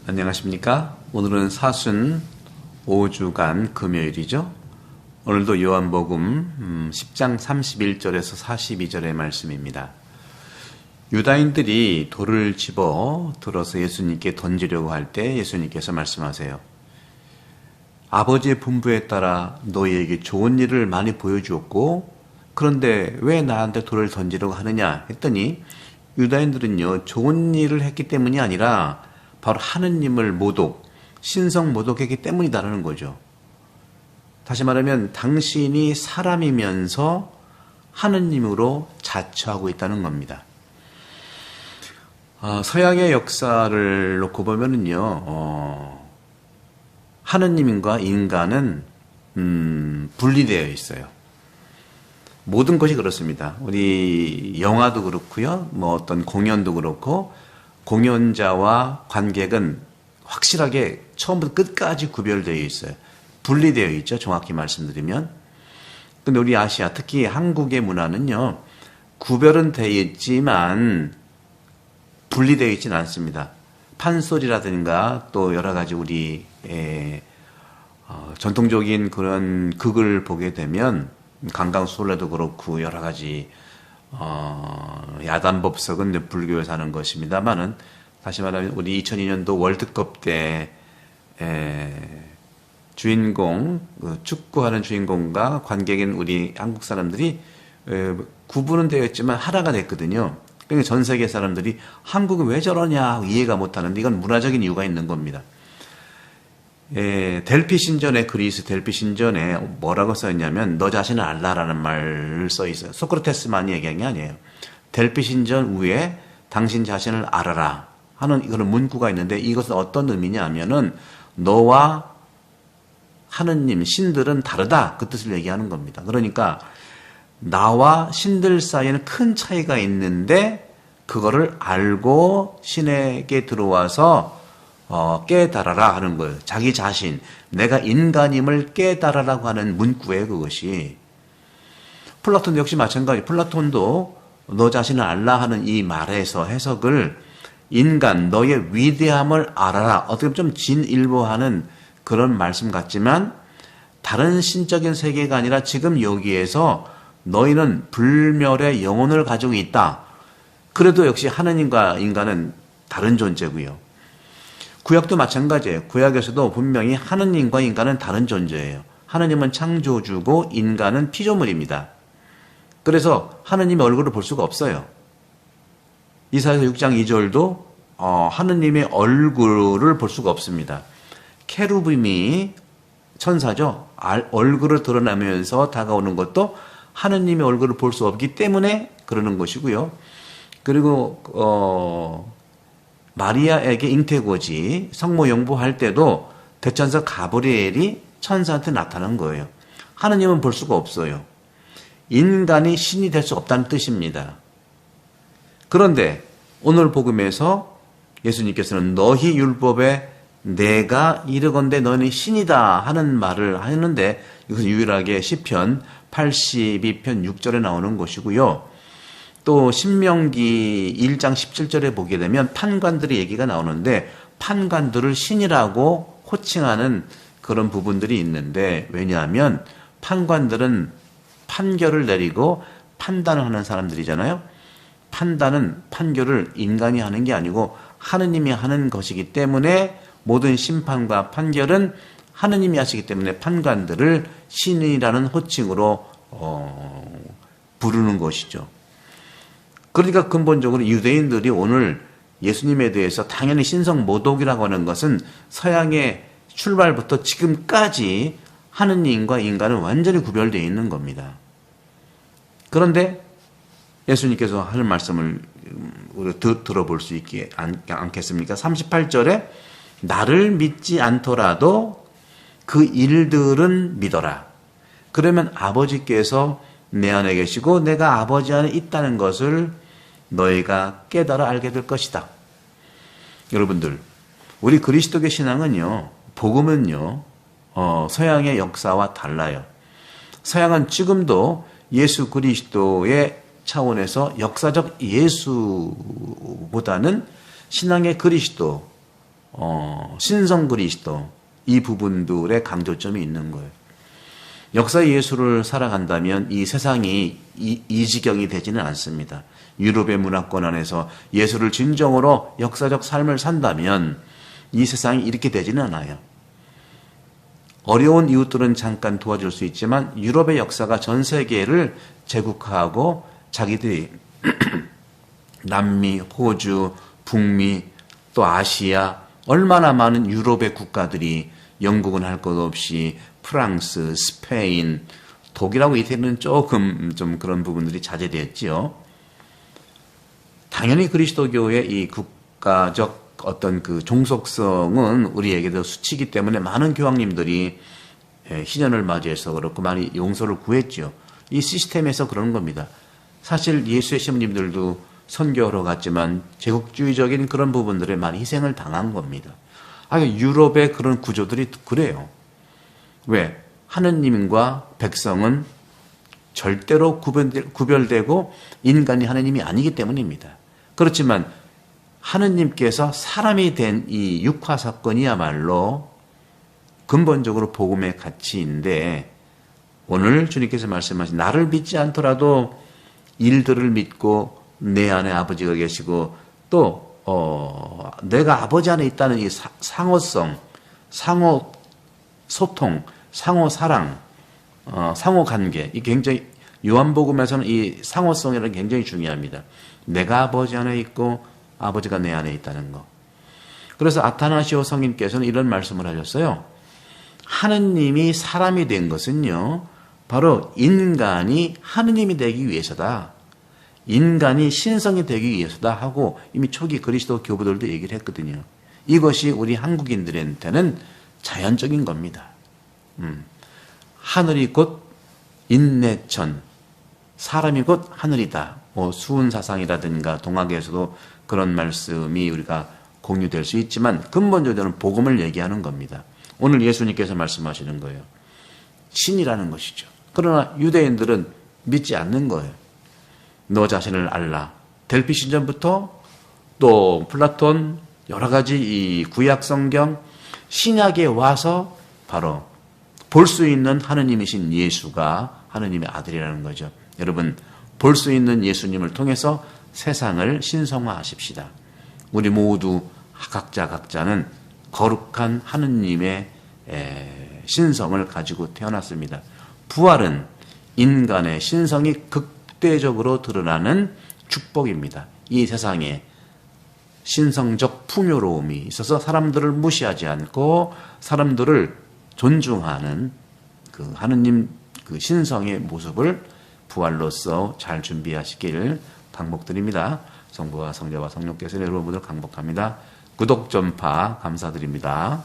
안녕하십니까? 오늘은 사순 5주간 금요일이죠. 오늘도 요한복음 10장 31절에서 42절의 말씀입니다. 유다인들이 돌을 집어 들어서 예수님께 던지려고 할 때 예수님께서 말씀하세요. 아버지의 분부에 따라 너희에게 좋은 일을 많이 보여주었고 그런데 왜 나한테 돌을 던지려고 하느냐 했더니 유다인들은요, 좋은 일을 했기 때문이 아니라 바로 하느님을 신성 모독했기 때문이다라는 거죠. 다시 말하면 당신이 사람이면서 하느님으로 자처하고 있다는 겁니다. 서양의 역사를 놓고 보면은요, 하느님과 인간은 분리되어 있어요. 모든 것이 그렇습니다. 우리 영화도 그렇고요, 어떤 공연도 그렇고, 공연자와 관객은 확실하게 처음부터 끝까지 구별되어 있어요. 분리되어 있죠, 정확히 말씀드리면. 근데 우리 아시아, 특히 한국의 문화는요, 구별은 되어 있지만 분리되어 있지는 않습니다. 판소리라든가 또 여러 가지 우리 전통적인 그런 극을 보게 되면 강강술래도 그렇고 여러 가지 야단법석은 불교에서 하는 것입니다만은 다시 말하면 우리 2002년도 월드컵 때 주인공, 축구하는 주인공과 관객인 우리 한국 사람들이 구분은 되어 있지만 하나가 됐거든요. 그러니까 전 세계 사람들이 한국은 왜 저러냐 이해가 못하는데 이건 문화적인 이유가 있는 겁니다. 델피 신전에, 그리스 델피 신전에 뭐라고 써있냐면 너 자신을 알라라는 말을 써있어요. 소크라테스만이 얘기한 게 아니에요. 델피 신전 위에 당신 자신을 알아라 하는 그런 문구가 있는데 이것은 어떤 의미냐 하면은 너와 하느님, 신들은 다르다 그 뜻을 얘기하는 겁니다. 그러니까 나와 신들 사이에는 큰 차이가 있는데 그거를 알고 신에게 들어와서 깨달아라 하는 거예요. 자기 자신, 내가 인간임을 깨달아라고 하는 문구예요, 그것이. 플라톤도 역시 마찬가지. 플라톤도 너 자신을 알라 하는 이 말에서 해석을 인간, 너의 위대함을 알아라. 어떻게 보면 좀 진일보하는 그런 말씀 같지만 다른 신적인 세계가 아니라 지금 여기에서 너희는 불멸의 영혼을 가지고 있다. 그래도 역시 하느님과 인간은 다른 존재고요. 구약도 마찬가지예요. 구약에서도 분명히 하느님과 인간은 다른 존재예요. 하느님은 창조주고 인간은 피조물입니다. 그래서 하느님의 얼굴을 볼 수가 없어요. 이사야서 6장 2절도 하느님의 얼굴을 볼 수가 없습니다. 케루빔이 천사죠. 얼굴을 드러내면서 다가오는 것도 하느님의 얼굴을 볼 수 없기 때문에 그러는 것이고요. 그리고 마리아에게 잉태고지 성모 영부할 때도 대천사 가브리엘이 천사한테 나타난 거예요. 하느님은 볼 수가 없어요. 인간이 신이 될 수 없다는 뜻입니다. 그런데 오늘 복음에서 예수님께서는 너희 율법에 내가 이르건대 너는 신이다 하는 말을 하는데 이것은 유일하게 시편 82편 6절에 나오는 것이고요. 또 신명기 1장 17절에 보게 되면 판관들의 얘기가 나오는데 판관들을 신이라고 호칭하는 그런 부분들이 있는데 왜냐하면 판관들은 판결을 내리고 판단을 하는 사람들이잖아요. 판결을 인간이 하는 게 아니고 하느님이 하는 것이기 때문에 모든 심판과 판결은 하느님이 하시기 때문에 판관들을 신이라는 호칭으로 부르는 것이죠. 그러니까 근본적으로 유대인들이 오늘 예수님에 대해서 당연히 신성 모독이라고 하는 것은 서양의 출발부터 지금까지 하느님과 인간은 완전히 구별되어 있는 겁니다. 그런데 예수님께서 하는 말씀을 우리가 들어볼 수 있지 않겠습니까? 38절에 나를 믿지 않더라도 그 일들은 믿어라. 그러면 아버지께서 내 안에 계시고 내가 아버지 안에 있다는 것을 너희가 깨달아 알게 될 것이다. 여러분들, 우리 그리스도교 신앙은요, 복음은요, 서양의 역사와 달라요. 서양은 지금도 예수 그리스도의 차원에서 역사적 예수보다는 신앙의 그리스도, 신성 그리스도 이 부분들의 강조점이 있는 거예요. 역사의 예수를 살아간다면 이 세상이 이 지경이 되지는 않습니다. 유럽의 문화권 안에서 예수를 진정으로 역사적 삶을 산다면 이 세상이 이렇게 되지는 않아요. 어려운 이웃들은 잠깐 도와줄 수 있지만 유럽의 역사가 전 세계를 제국화하고 자기들이 남미, 호주, 북미, 또 아시아 얼마나 많은 유럽의 국가들이 영국은 할 것 없이 프랑스, 스페인, 독일하고 이태리는 조금 좀 그런 부분들이 자제되었지요. 당연히 그리스도교의 이 국가적 어떤 그 종속성은 우리에게도 수치이기 때문에 많은 교황님들이 희년을 맞이해서 그렇고 많이 용서를 구했죠. 이 시스템에서 그런 겁니다. 사실 예수의 시모님들도 선교하러 갔지만 제국주의적인 그런 부분들에 많이 희생을 당한 겁니다. 유럽의 그런 구조들이 그래요. 왜? 하느님과 백성은 절대로 구별되고 인간이 하느님이 아니기 때문입니다. 그렇지만 하느님께서 사람이 된 이 육화 사건이야말로 근본적으로 복음의 가치인데 오늘 주님께서 말씀하신 나를 믿지 않더라도 일들을 믿고 내 안에 아버지가 계시고 또 내가 아버지 안에 있다는 이 상호성, 상호 소통, 상호 사랑, 상호 관계 이 굉장히 요한복음에서는 이 상호성이라는 게 굉장히 중요합니다. 내가 아버지 안에 있고 아버지가 내 안에 있다는 거. 그래서 아타나시오 성인께서는 이런 말씀을 하셨어요. 하느님이 사람이 된 것은요, 바로 인간이 하느님이 되기 위해서다. 인간이 신성이 되기 위해서다 하고 이미 초기 그리스도 교부들도 얘기를 했거든요. 이것이 우리 한국인들한테는 자연적인 겁니다. 하늘이 곧 인내천, 사람이 곧 하늘이다. 수훈사상이라든가 동학에서도 그런 말씀이 우리가 공유될 수 있지만 근본적으로는 복음을 얘기하는 겁니다. 오늘 예수님께서 말씀하시는 거예요. 신이라는 것이죠. 그러나 유대인들은 믿지 않는 거예요. 너 자신을 알라. 델피 신전부터 또 플라톤 여러 가지 이 구약 성경 신약에 와서 바로 볼 수 있는 하느님이신 예수가 하느님의 아들이라는 거죠. 여러분 볼 수 있는 예수님을 통해서 세상을 신성화하십시다. 우리 모두 각자는 거룩한 하느님의 신성을 가지고 태어났습니다. 부활은 인간의 신성이 극대적으로 드러나는 축복입니다. 이 세상에 신성적 풍요로움이 있어서 사람들을 무시하지 않고 사람들을 존중하는 그 하느님 그 신성의 모습을 부활로서 잘 준비하시길 방목드립니다. 성부와 성자와 성령께서 여러분들 강복합니다. 구독, 전파 감사드립니다.